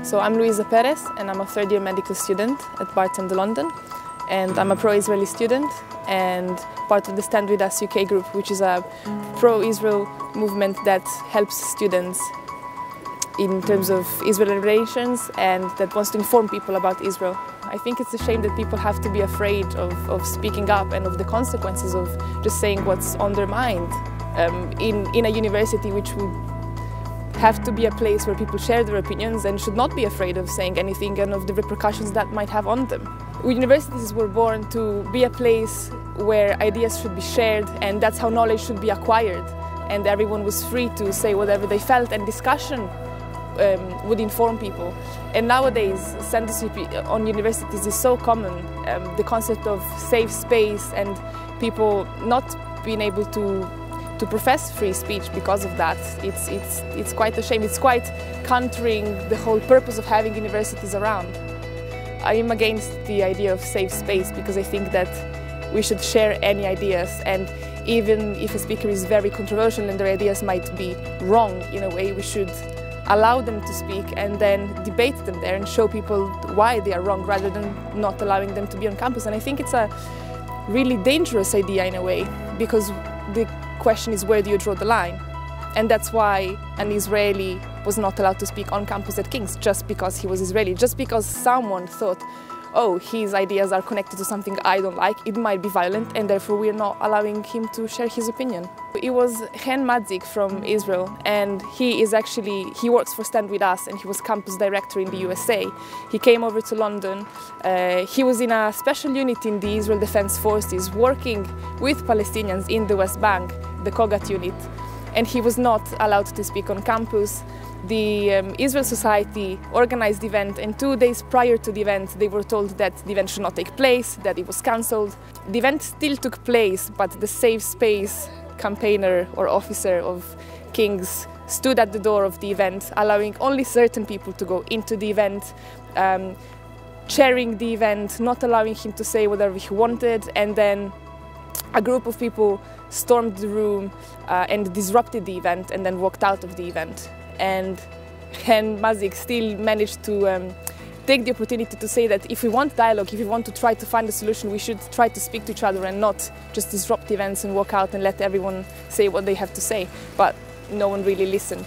So I'm Luisa Peress and I'm a third-year medical student at Barton London, and I'm a pro-Israeli student and part of the Stand With Us UK group, which is a pro-Israel movement that helps students in terms of Israeli relations and that wants to inform people about Israel. I think it's a shame that people have to be afraid of speaking up and of the consequences of just saying what's on their mind in a university which would have to be a place where people share their opinions and should not be afraid of saying anything and of the repercussions that might have on them. Universities were born to be a place where ideas should be shared, and that's how knowledge should be acquired, and everyone was free to say whatever they felt, and discussion would inform people. And nowadays, censorship on universities is so common, the concept of safe space and people not being able to profess free speech because of that. It's quite a shame. It's quite countering the whole purpose of having universities around. I am against the idea of safe space because I think that we should share any ideas, and even if a speaker is very controversial and their ideas might be wrong in a way, we should allow them to speak and then debate them there and show people why they are wrong rather than not allowing them to be on campus. And I think it's a really dangerous idea in a way, because the question is, where do you draw the line? And that's why an Israeli was not allowed to speak on campus at King's, just because he was Israeli, just because someone thought, oh, his ideas are connected to something I don't like, it might be violent, and therefore we're not allowing him to share his opinion. It was Chen Madzik from Israel, and he works for Stand With Us, and he was campus director in the USA. He came over to London. He was in a special unit in the Israel Defense Forces, working with Palestinians in the West Bank, the Kogat unit, and he was not allowed to speak on campus. The Israel Society organized the event, and 2 days prior to the event they were told that the event should not take place, that it was cancelled. The event still took place, but the safe space campaigner or officer of King's stood at the door of the event, allowing only certain people to go into the event, chairing the event, not allowing him to say whatever he wanted, and then a group of people stormed the room and disrupted the event and then walked out of the event. And Chen Madzik still managed to take the opportunity to say that if we want dialogue, if we want to try to find a solution, we should try to speak to each other and not just disrupt events and walk out and let everyone say what they have to say. But no one really listened.